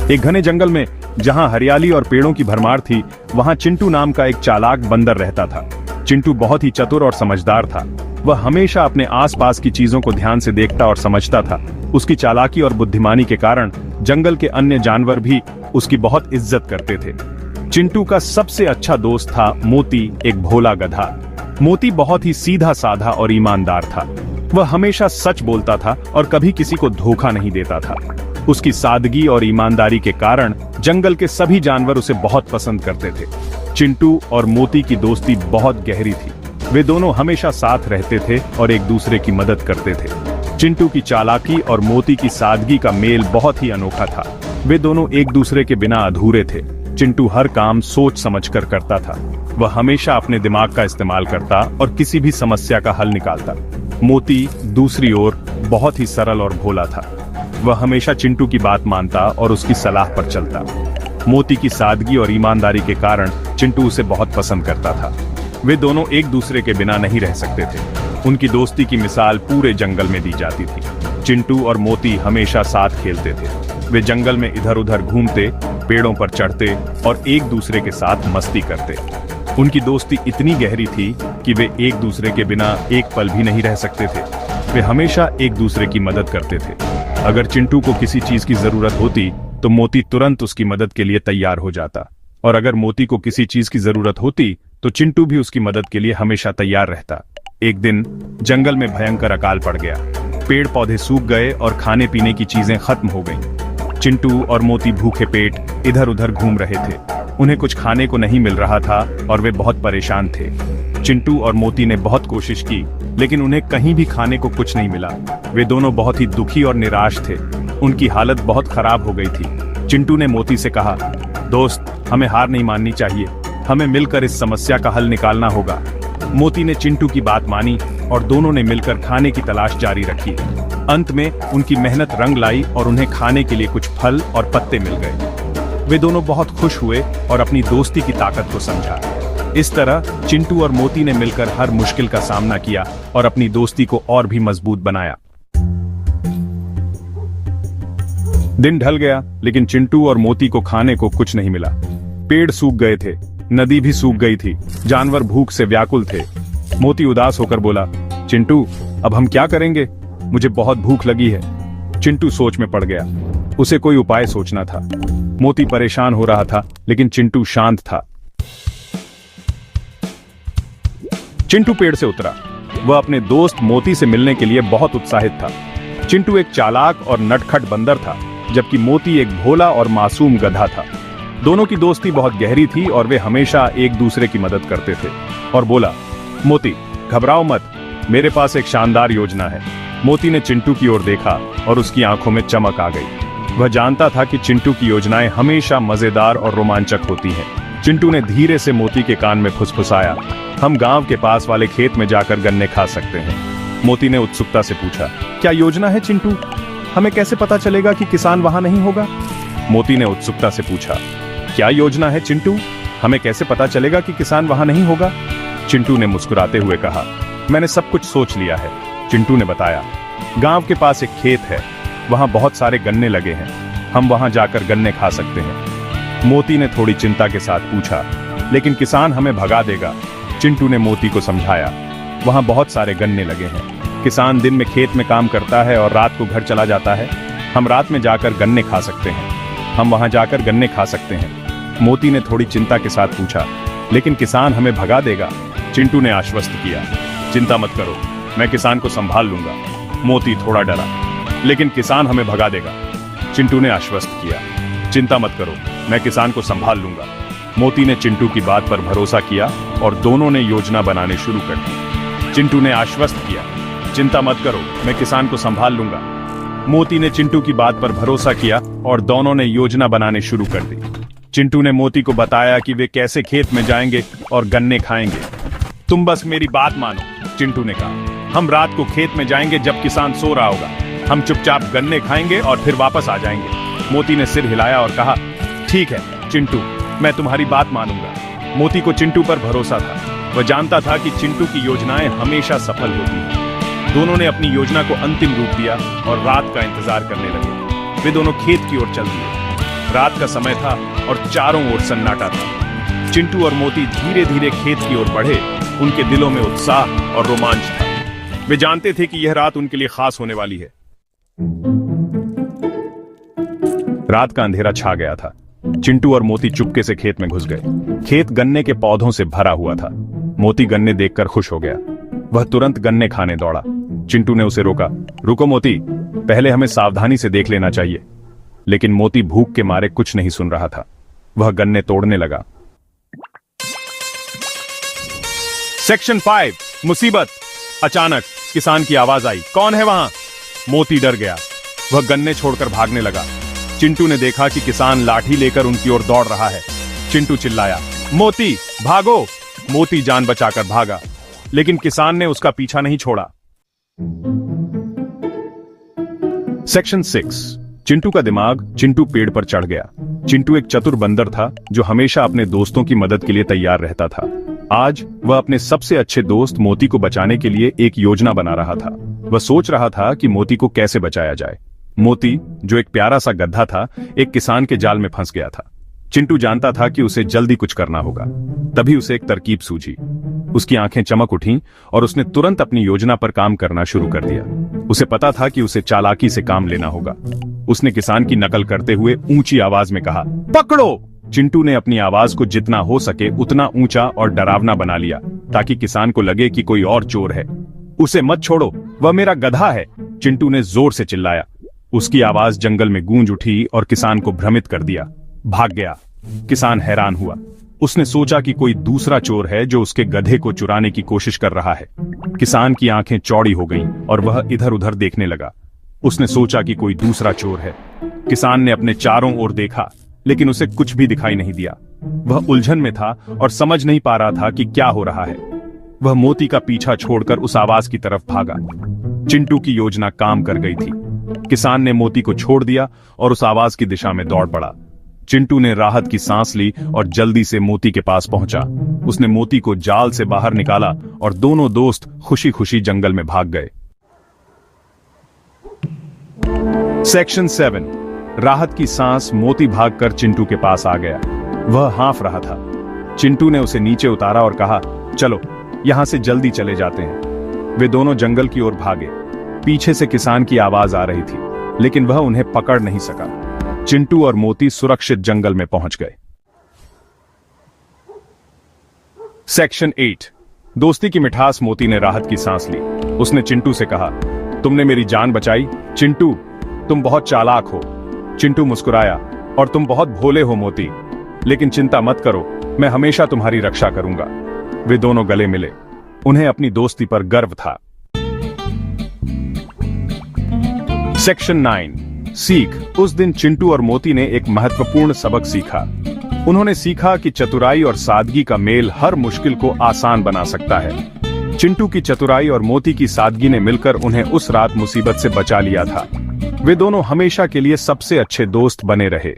एक घने जंगल में जहां हरियाली और पेड़ों की भरमार थी, वहां चिंटू नाम का एक चालाक बंदर रहता था। चिंटू बहुत ही चतुर और समझदार था। वह हमेशा अपने आसपास की चीजों को ध्यान से देखता और समझता था। उसकी चालाकी और बुद्धिमानी के कारण जंगल के अन्य जानवर भी उसकी बहुत इज्जत करते थे। चिंटू का सबसे अच्छा दोस्त था मोती, एक भोला गधा। मोती बहुत ही सीधा साधा और ईमानदार था। वह हमेशा सच बोलता था और कभी किसी को धोखा नहीं देता था। उसकी सादगी और ईमानदारी के कारण जंगल के सभी जानवर उसे बहुत पसंद करते थे। चिंटू और मोती की दोस्ती बहुत गहरी थी। वे दोनों हमेशा साथ रहते थे और एक दूसरे की मदद करते थे। चिंटू की चालाकी और मोती की सादगी का मेल बहुत ही अनोखा था। वे दोनों एक दूसरे के बिना अधूरे थे। चिंटू हर काम सोच समझकर करता था। वह हमेशा अपने दिमाग का इस्तेमाल करता और किसी भी समस्या का हल निकालता। मोती दूसरी ओर बहुत ही सरल और भोला था। वह हमेशा चिंटू की बात मानता और उसकी सलाह पर चलता। मोती की सादगी और ईमानदारी के कारण चिंटू उसे बहुत पसंद करता था। वे दोनों एक दूसरे के बिना नहीं रह सकते थे। उनकी दोस्ती की मिसाल पूरे जंगल में दी जाती थी। चिंटू और मोती हमेशा साथ खेलते थे। वे जंगल में इधर उधर घूमते, पेड़ों पर चढ़ते और एक दूसरे के साथ मस्ती करते। उनकी दोस्ती इतनी गहरी थी कि वे एक दूसरे के बिना एक पल भी नहीं रह सकते थे। वे हमेशा एक दूसरे की मदद करते थे। अगर चिंटू को किसी चीज की जरूरत होती तो मोती तुरंत उसकी मदद के लिए तैयार हो जाता, और अगर मोती को किसी चीज की जरूरत होती तो चिंटू भी उसकी मदद के लिए हमेशा तैयार रहता। एक दिन जंगल में भयंकर अकाल पड़ गया। पेड़ पौधे सूख गए और खाने पीने की चीजें खत्म हो गईं। चिंटू और मोती भूखे पेट इधर उधर घूम रहे थे। उन्हें कुछ खाने को नहीं मिल रहा था और वे बहुत परेशान थे। चिंटू और मोती ने बहुत कोशिश की, लेकिन उन्हें कहीं भी खाने को कुछ नहीं मिला। वे दोनों बहुत ही दुखी और निराश थे। उनकी हालत बहुत खराब हो गई थी। चिंटू ने मोती से कहा, दोस्त, हमें हार नहीं माननी चाहिए। हमें मिलकर इस समस्या का हल निकालना होगा। मोती ने चिंटू की बात मानी और दोनों ने मिलकर खाने की तलाश जारी रखी। अंत में उनकी मेहनत रंग लाई और उन्हें खाने के लिए कुछ फल और पत्ते मिल गए। वे दोनों बहुत खुश हुए और अपनी दोस्ती की ताकत को समझा। इस तरह चिंटू और मोती ने मिलकर हर मुश्किल का सामना किया और अपनी दोस्ती को और भी मजबूत बनाया। दिन ढल गया, लेकिन चिंटू और मोती को खाने को कुछ नहीं मिला। पेड़ सूख गए थे, नदी भी सूख गई थी, जानवर भूख से व्याकुल थे। मोती उदास होकर बोला, चिंटू, अब हम क्या करेंगे? मुझे बहुत भूख लगी है। चिंटू सोच में पड़ गया। उसे कोई उपाय सोचना था। मोती परेशान हो रहा था, लेकिन चिंटू शांत था। चिंटू पेड़ से उतरा। वह अपने दोस्त मोती से मिलने के लिए बहुत उत्साहित था। चिंटू एक चालाक और नटखट बंदर था, जबकि मोती एक भोला और मासूम गधा था। दोनों की दोस्ती बहुत गहरी थी और वे हमेशा एक दूसरे की मदद करते थे। और बोला, मोती, घबराओ मत, मेरे पास एक शानदार योजना है। मोती ने चिंटू की ओर देखा और उसकी आंखों में चमक आ गई। वह जानता था कि चिंटू की योजनाएं हमेशा मजेदार और रोमांचक होती हैं। चिंटू ने धीरे से मोती के कान में फुसफुसाया, हम गांव के पास वाले खेत में जाकर गन्ने खा सकते हैं। मोती ने उत्सुकता से पूछा, क्या योजना है चिंटू? हमें कैसे पता चलेगा कि किसान वहां नहीं होगा? मोती ने उत्सुकता से पूछा, क्या योजना है चिंटू? हमें कैसे पता चलेगा कि किसान वहां नहीं होगा? चिंटू ने मुस्कुराते हुए कहा, मैंने सब कुछ सोच लिया है। चिंटू ने बताया, गांव के पास एक खेत है, वहां बहुत सारे गन्ने लगे हैं, हम वहां जाकर गन्ने खा सकते हैं। मोती ने थोड़ी चिंता के साथ पूछा, लेकिन किसान हमें भगा देगा? चिंटू ने मोती को समझाया, वहां बहुत सारे गन्ने लगे हैं, किसान दिन में खेत में काम करता है और रात को घर चला जाता है, हम रात में जाकर गन्ने खा सकते हैं, हम वहां जाकर गन्ने खा सकते हैं। मोती ने थोड़ी चिंता के साथ पूछा, लेकिन किसान हमें भगा देगा? चिंटू ने आश्वस्त किया, चिंता मत करो, मैं किसान को संभाल लूंगा। मोती थोड़ा डरा, लेकिन किसान हमें भगा देगा? चिंटू ने आश्वस्त किया, चिंता मत करो, मैं किसान को संभाल लूंगा। मोती ने चिंटू की बात पर भरोसा किया और दोनों ने योजना बनाने शुरू कर दी। चिंटू ने आश्वस्त किया, चिंता मत करो, मैं किसान को संभाल लूंगा। मोती ने चिंटू की बात पर भरोसा किया और दोनों ने योजना बनाने शुरू कर दी। चिंटू ने मोती को बताया कि वे कैसे खेत में जाएंगे और गन्ने खाएंगे। तुम बस मेरी बात मानो, चिंटू ने कहा, हम रात को खेत में जाएंगे जब किसान सो रहा होगा, हम चुपचाप गन्ने खाएंगे और फिर वापस आ जाएंगे। मोती ने सिर हिलाया और कहा, ठीक है चिंटू, मैं तुम्हारी बात मानूंगा। मोती को चिंटू पर भरोसा था। वह जानता था कि चिंटू की योजनाएं हमेशा सफल होती हैं। दोनों ने अपनी योजना को अंतिम रूप दिया और रात का इंतजार करने लगे। वे दोनों खेत की ओर चल दिए। रात का समय था और चारों ओर सन्नाटा था। चिंटू और मोती धीरे धीरे खेत की ओर बढ़े। उनके दिलों में उत्साह और रोमांच था। वे जानते थे कि यह रात उनके लिए खास होने वाली है। रात का अंधेरा छा गया था। चिंटू और मोती चुपके से खेत में घुस गए। खेत गन्ने के पौधों से भरा हुआ था। मोती गन्ने देखकर खुश हो गया। वह तुरंत गन्ने खाने दौड़ा। चिंटू ने उसे रोका। रुको मोती, पहले हमें सावधानी से देख लेना चाहिए। लेकिन मोती भूख के मारे कुछ नहीं सुन रहा था। वह गन्ने तोड़ने लगा। सेक्शन 5 मुसीबत। अचानक किसान की आवाज आई, कौन है वहां? मोती डर गया। वह गन्ने छोड़कर भागने लगा। चिंटू ने देखा कि किसान लाठी लेकर उनकी ओर दौड़ रहा है। चिंटू चिल्लाया, मोती भागो! मोती जान बचाकर भागा, लेकिन किसान ने उसका पीछा नहीं छोड़ा। सेक्शन 6 चिंटू का दिमाग। चिंटू पेड़ पर चढ़ गया। चिंटू एक चतुर बंदर था जो हमेशा अपने दोस्तों की मदद के लिए तैयार रहता था। आज वह अपने सबसे अच्छे दोस्त मोती को बचाने के लिए एक योजना बना रहा था। वह सोच रहा था कि मोती को कैसे बचाया जाए। मोती, जो एक प्यारा सा गधा था, एक किसान के जाल में फंस गया था। चिंटू जानता था कि उसे जल्दी कुछ करना होगा। तभी उसे एक तरकीब सूझी। उसकी आंखें चमक उठीं और उसने तुरंत अपनी योजना पर काम करना शुरू कर दिया। उसे पता था कि उसे चालाकी से काम लेना होगा। उसने किसान की नकल करते हुए ऊंची आवाज में कहा, पकड़ो! चिंटू ने अपनी आवाज को जितना हो सके उतना ऊंचा और डरावना बना लिया, ताकि किसान को लगे कि कोई और चोर है। उसे मत छोड़ो, वह मेरा गधा है! चिंटू ने जोर से चिल्लाया। उसकी आवाज जंगल में गूंज उठी और किसान को भ्रमित कर दिया। भाग गया। किसान हैरान हुआ। उसने सोचा कि कोई दूसरा चोर है जो उसके गधे को चुराने की कोशिश कर रहा है। किसान की आंखें चौड़ी हो गईं और वह इधर उधर देखने लगा। उसने सोचा कि कोई दूसरा चोर है। किसान ने अपने चारों ओर देखा, लेकिन उसे कुछ भी दिखाई नहीं दिया। वह उलझन में था और समझ नहीं पा रहा था कि क्या हो रहा है। वह मोती का पीछा छोड़कर उस आवाज की तरफ भागा। चिंटू की योजना काम कर गई थी। किसान ने मोती को छोड़ दिया और उस आवाज की दिशा में दौड़ पड़ा। चिंटू ने राहत की सांस ली और जल्दी से मोती के पास पहुंचा। उसने मोती को जाल से बाहर निकाला और दोनों दोस्त खुशी खुशी जंगल में भाग गए। सेक्शन 7 राहत की सांस। मोती भागकर चिंटू के पास आ गया। वह हाँफ रहा था। चिंटू ने उसे नीचे उतारा और कहा, चलो यहां से जल्दी चले जाते हैं। वे दोनों जंगल की ओर भागे। पीछे से किसान की आवाज आ रही थी, लेकिन वह उन्हें पकड़ नहीं सका। चिंटू और मोती सुरक्षित जंगल में पहुंच गए। सेक्शन 8 दोस्ती की मिठास। मोती ने राहत की सांस ली। उसने चिंटू से कहा, तुमने मेरी जान बचाई चिंटू, तुम बहुत चालाक हो। चिंटू मुस्कुराया, और तुम बहुत भोले हो मोती, लेकिन चिंता मत करो, मैं हमेशा तुम्हारी रक्षा करूंगा। वे दोनों गले मिले। उन्हें अपनी दोस्ती पर गर्व था। सेक्शन 9 सीख। उस दिन चिंटू और मोती ने एक महत्वपूर्ण सबक सीखा। उन्होंने सीखा कि चतुराई और सादगी का मेल हर मुश्किल को आसान बना सकता है। चिंटू की चतुराई और मोती की सादगी ने मिलकर उन्हें उस रात मुसीबत से बचा लिया था। वे दोनों हमेशा के लिए सबसे अच्छे दोस्त बने रहे।